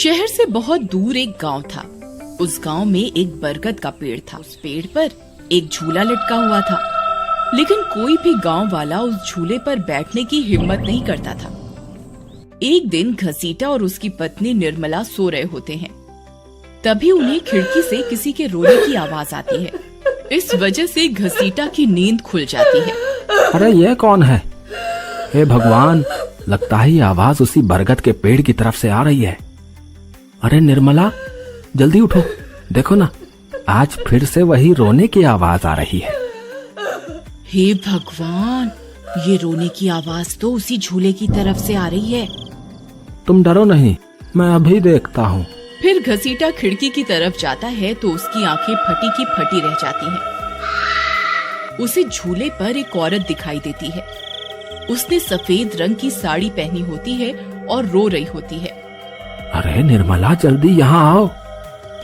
शहर से बहुत दूर एक गांव था। उस गांव में एक बरगद का पेड़ था। उस पेड़ पर एक झूला लटका हुआ था, लेकिन कोई भी गांव वाला उस झूले पर बैठने की हिम्मत नहीं करता था। एक दिन घसीटा और उसकी पत्नी निर्मला सो रहे होते हैं। तभी उन्हें खिड़की से किसी के रोने की आवाज आती है। इस वजह से घसीटा की नींद खुल जाती है। अरे ये कौन है? हे भगवान, लगता है ये आवाज उसी बरगद के पेड़ की तरफ से आ रही है। अरे निर्मला, जल्दी उठो, देखो ना, आज फिर से वही रोने की आवाज आ रही है। हे भगवान, ये रोने की आवाज तो उसी झूले की तरफ से आ रही है। तुम डरो नहीं, मैं अभी देखता हूँ। फिर घसीटा खिड़की की तरफ जाता है तो उसकी आंखें फटी की फटी रह जाती हैं। उसे झूले पर एक औरत दिखाई देती है। उसने सफेद रंग की साड़ी पहनी होती है और रो रही होती है। अरे निर्मला, जल्दी यहाँ आओ,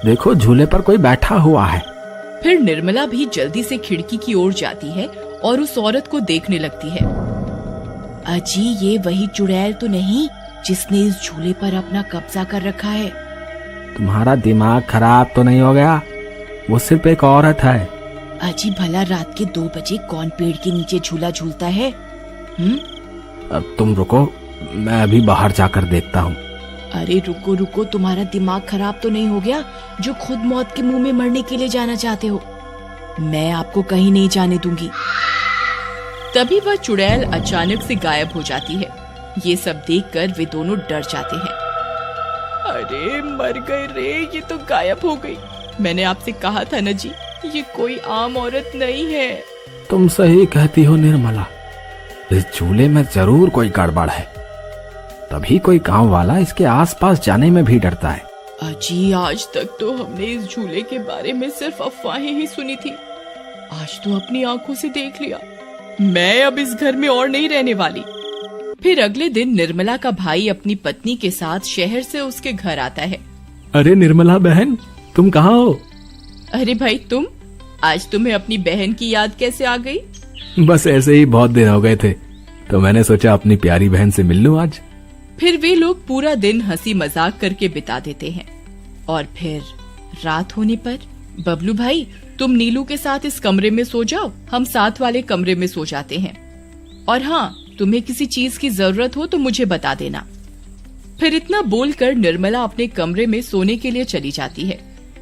देखो झूले पर कोई बैठा हुआ है। फिर निर्मला भी जल्दी से खिड़की की ओर जाती है और उस औरत को देखने लगती है। अजी, ये वही चुड़ैल तो नहीं जिसने इस झूले पर अपना कब्जा कर रखा है? तुम्हारा दिमाग खराब तो नहीं हो गया? वो सिर्फ एक औरत है। अजी, भला रात के 2 बजे कौन पेड़ के नीचे झूला झूलता है? अब तुम रुको, मैं अभी बाहर जाकर देखता हूँ। अरे रुको रुको, तुम्हारा दिमाग खराब तो नहीं हो गया जो खुद मौत के मुंह में मरने के लिए जाना चाहते हो? मैं आपको कहीं नहीं जाने दूंगी। तभी वह चुड़ैल अचानक से गायब हो जाती है। ये सब देखकर वे दोनों डर जाते हैं। अरे मर गए रे, ये तो गायब हो गई। मैंने आपसे कहा था ना जी, ये कोई आम औरत नहीं है। तुम सही कहती हो निर्मला, इस झूले में जरूर कोई गड़बड़ है, तभी कोई गांव वाला इसके आसपास जाने में भी डरता है। अजी, आज तक तो हमने इस झूले के बारे में सिर्फ अफवाहें ही सुनी थी, आज तो अपनी आंखों से देख लिया। मैं अब इस घर में और नहीं रहने वाली। फिर अगले दिन निर्मला का भाई अपनी पत्नी के साथ शहर से उसके घर आता है। अरे निर्मला बहन, तुम कहाँ हो? अरे भाई, तुम आज तुम्हें अपनी बहन की याद कैसे आ गई? बस ऐसे ही, बहुत दिन हो गए थे तो मैंने सोचा अपनी प्यारी बहन से मिल लूं आज। फिर वे लोग पूरा दिन हंसी मजाक करके बिता देते हैं और फिर रात होने पर, बबलू भाई, तुम नीलू के साथ इस कमरे में सो जाओ, हम साथ वाले कमरे में सो जाते हैं। और हाँ, तुम्हें किसी चीज की जरूरत हो तो मुझे बता देना। फिर इतना बोलकर निर्मला अपने कमरे में सोने के लिए चली जाती है।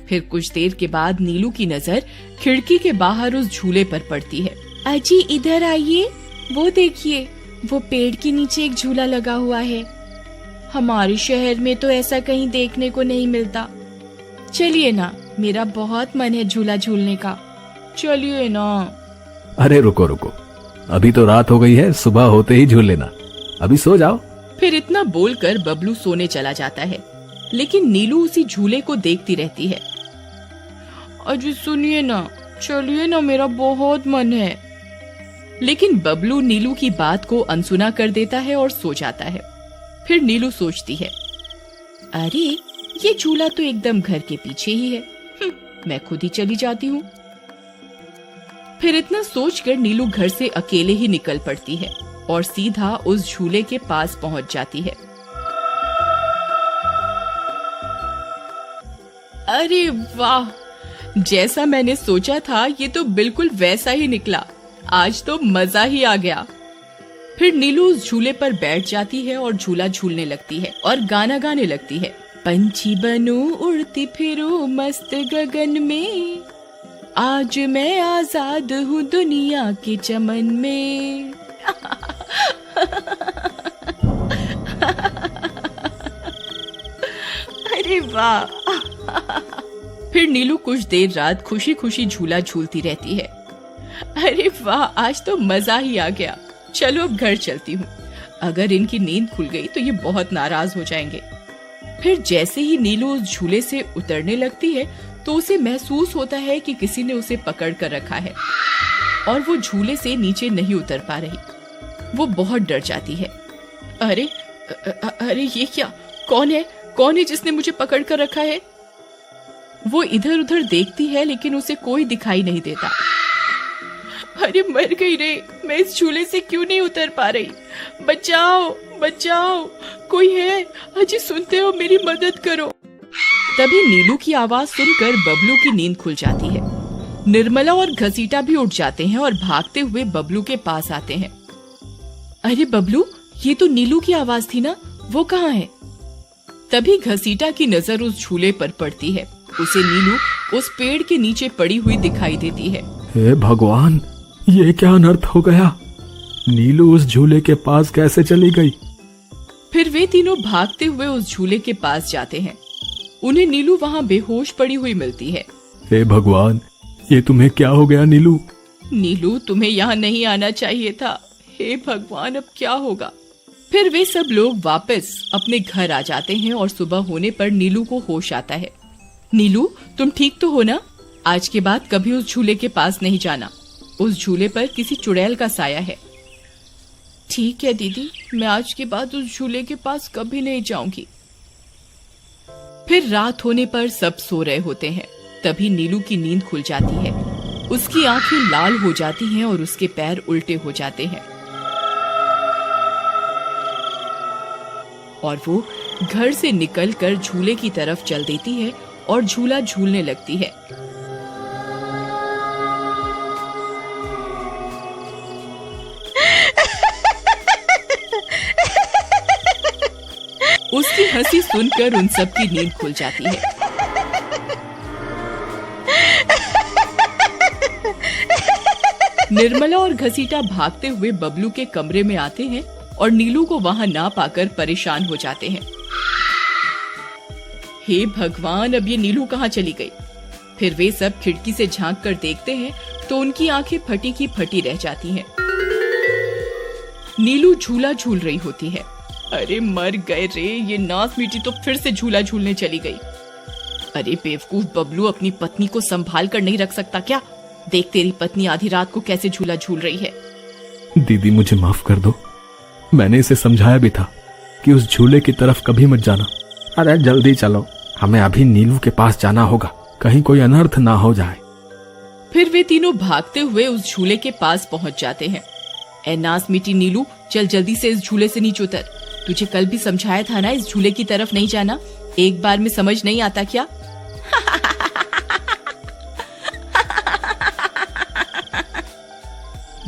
फिर कुछ देर के बाद नीलू की नजर खिड़की के बाहर उस झूले पर पड़ती है। अजी, इधर आइए, वो देखिए, वो पेड़ के नीचे एक झूला लगा हुआ है। हमारे शहर में तो ऐसा कहीं देखने को नहीं मिलता। चलिए ना, मेरा बहुत मन है झूला झूलने का, चलिए ना। अरे रुको रुको, अभी तो रात हो गई है, सुबह होते ही झूल लेना, अभी सो जाओ। फिर इतना बोलकर बबलू सोने चला जाता है, लेकिन नीलू उसी झूले को देखती रहती है। अजी सुनिए ना, चलिए ना, मेरा बहुत मन है। लेकिन बबलू नीलू की बात को अनसुना कर देता है और सो जाता है। फिर नीलू सोचती है, अरे ये झूला तो एकदम घर के पीछे ही है, मैं खुद ही चली जाती हूँ। फिर इतना सोचकर नीलू घर से अकेले ही निकल पड़ती है और सीधा उस झूले के पास पहुंच जाती है। अरे वाह, जैसा मैंने सोचा था ये तो बिल्कुल वैसा ही निकला। आज तो मजा ही आ गया। फिर नीलू उस झूले पर बैठ जाती है और झूला झूलने लगती है और गाना गाने लगती है। पंछी बनूं उड़ती फिरूं मस्त गगन में, आज मैं आजाद हूँ दुनिया के चमन में। अरे वाह। फिर नीलू कुछ देर रात खुशी खुशी झूला झूलती रहती है। अरे वाह, आज तो मजा ही आ गया। चलो अब घर चलती हूँ, अगर इनकी नींद खुल गई तो ये बहुत नाराज हो जाएंगे। फिर जैसे ही नीलू उस झूले से उतरने लगती है तो उसे महसूस होता है कि किसी ने उसे पकड़ कर रखा है और वो झूले से नीचे नहीं उतर पा रही। वो बहुत डर जाती है। अरे अरे ये क्या, कौन है जिसने मुझे पकड़ कर रखा है? वो इधर उधर देखती है लेकिन उसे कोई दिखाई नहीं देता। अरे मर गई रे, मैं इस झूले से क्यों नहीं उतर पा रही? बचाओ बचाओ, कोई है? अजी सुनते हो, मेरी मदद करो। तभी नीलू की आवाज सुनकर बबलू की नींद खुल जाती है। निर्मला और घसीटा भी उठ जाते हैं और भागते हुए बबलू के पास आते हैं। अरे बबलू, ये तो नीलू की आवाज थी ना, वो कहाँ है? तभी घसीटा की नजर उस झूले पर पड़ती है। उसे नीलू उस पेड़ के नीचे पड़ी हुई दिखाई देती है। हे भगवान, ये क्या अनर्थ हो गया? नीलू उस झूले के पास कैसे चली गई? फिर वे तीनों भागते हुए उस झूले के पास जाते हैं। उन्हें नीलू वहाँ बेहोश पड़ी हुई मिलती है। हे भगवान, ये तुम्हें क्या हो गया नीलू? नीलू, तुम्हें यहाँ नहीं आना चाहिए था। हे भगवान, अब क्या होगा? फिर वे सब लोग वापस अपने घर आ जाते हैं और सुबह होने पर नीलू को होश आता है। नीलू, तुम ठीक तो हो ना? आज के बाद कभी उस झूले के पास नहीं जाना। उस झूले पर किसी चुड़ैल का साया है। ठीक है दीदी, मैं आज के बाद उस झूले के पास कभी नहीं जाऊंगी। फिर रात होने पर सब सो रहे होते हैं। तभी नीलू की नींद खुल जाती है। उसकी आंखें लाल हो जाती हैं और उसके पैर उल्टे हो जाते हैं और वो घर से निकलकर झूले की तरफ चल देती है और झूला झूलने लगती है। उसकी हंसी सुनकर उन सब की नींद खुल जाती है। निर्मला और घसीटा भागते हुए बबलू के कमरे में आते हैं और नीलू को वहां ना पाकर परेशान हो जाते हैं। हे भगवान, अब ये नीलू कहाँ चली गई? फिर वे सब खिड़की से झांक कर देखते हैं तो उनकी आंखें फटी की फटी रह जाती हैं। नीलू झूला झूल रही होती है। अरे मर गए रे, ये नास मीठी तो फिर से झूला झूलने चली गई। अरे बेवकूफ बबलू, अपनी पत्नी को संभाल कर नहीं रख सकता क्या? देख, तेरी पत्नी आधी रात को कैसे झूला झूल रही है। दीदी, मुझे माफ कर दो। मैंने इसे समझाया भी था कि उस झूले की तरफ कभी मत जाना। अरे जल्दी चलो, हमें अभी नीलू के पास जाना होगा, कहीं कोई अनर्थ ना हो जाए। फिर वे तीनों भागते हुए उस झूले के पास पहुंच जाते हैं। ए नास मीठी नीलू, चल जल्दी से इस झूले से नीचे उतर। तुझे कल भी समझाया था ना, इस झूले की तरफ नहीं जाना। एक बार में समझ नहीं आता क्या?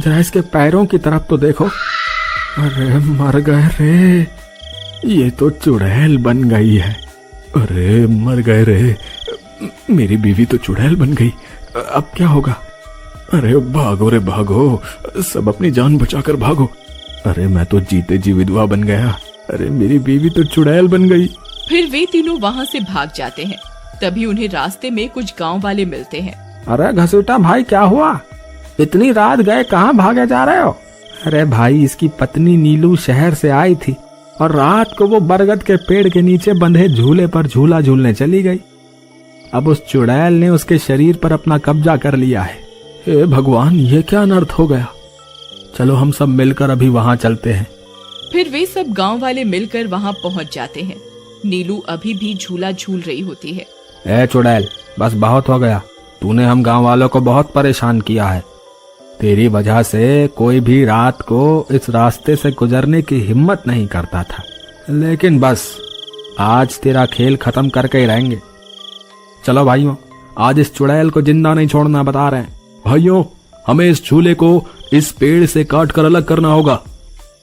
जरा इसके पैरों की तरफ तो देखो। अरे मर गए रे, ये तो चुड़ैल बन गई है। अरे मर गए रे, मेरी बीवी तो चुड़ैल बन गई। अब क्या होगा? अरे भागो रे भागो, सब अपनी जान बचाकर भागो। अरे मैं तो जीते जी विधवा बन गया। अरे मेरी बीवी तो चुड़ैल बन गई। फिर वे तीनों वहाँ से भाग जाते हैं। तभी उन्हें रास्ते में कुछ गांव वाले मिलते हैं। अरे घसीटा भाई, क्या हुआ? इतनी रात गए कहाँ भागे जा रहे हो? अरे भाई, इसकी पत्नी नीलू शहर से आई थी और रात को वो बरगद के पेड़ के नीचे बंधे झूले पर झूला झूलने चली गई। अब उस चुड़ैल ने उसके शरीर पर अपना कब्जा कर लिया है। हे भगवान, ये क्या अनर्थ हो गया? चलो हम सब मिलकर अभी वहाँ चलते हैं। फिर वे सब गांव वाले मिलकर वहाँ पहुँच जाते हैं। नीलू अभी भी झूला झूल रही होती है। ए चुड़ैल, बस बहुत हो गया। तूने हम गांव वालों को बहुत परेशान किया है। तेरी वजह से कोई भी रात को इस रास्ते से गुजरने की हिम्मत नहीं करता था, लेकिन बस आज तेरा खेल खत्म करके ही रहेंगे। चलो भाइयों, आज इस चुड़ैल को जिंदा नहीं छोड़ना बता रहे हैं। भाइयों, हमें इस झूले को इस पेड़ से काट कर अलग करना होगा।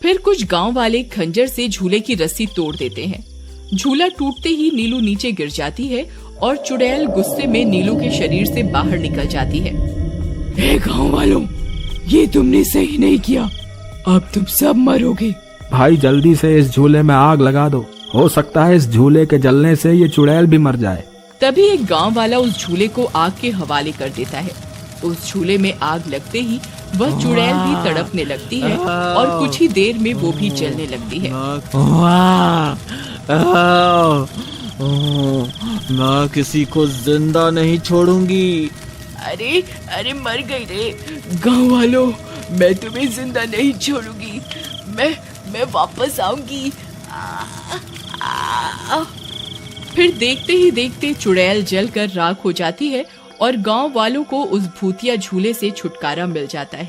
फिर कुछ गांव वाले खंजर से झूले की रस्सी तोड़ देते हैं। झूला टूटते ही नीलू नीचे गिर जाती है और चुड़ैल गुस्से में नीलू के शरीर से बाहर निकल जाती है। हे गांव वालों, ये तुमने सही नहीं किया, अब तुम सब मरोगे। भाई जल्दी से इस झूले में आग लगा दो, हो सकता है इस झूले के जलने से ये चुड़ैल भी मर जाए। तभी एक गांव वाला उस झूले को आग के हवाले कर देता है। उस झूले में आग लगते ही वह चुड़ैल भी तड़पने लगती है और कुछ ही देर में वो भी जलने लगती है। मैं किसी को जिंदा नहीं छोड़ूंगी। अरे अरे मर गई रे। गांव वालों, मैं तुम्हें जिंदा नहीं छोड़ूंगी, मैं वापस आऊंगी। फिर देखते ही देखते चुड़ैल जलकर राख हो जाती है और गांव वालों को उस भूतिया झूले से छुटकारा मिल जाता है।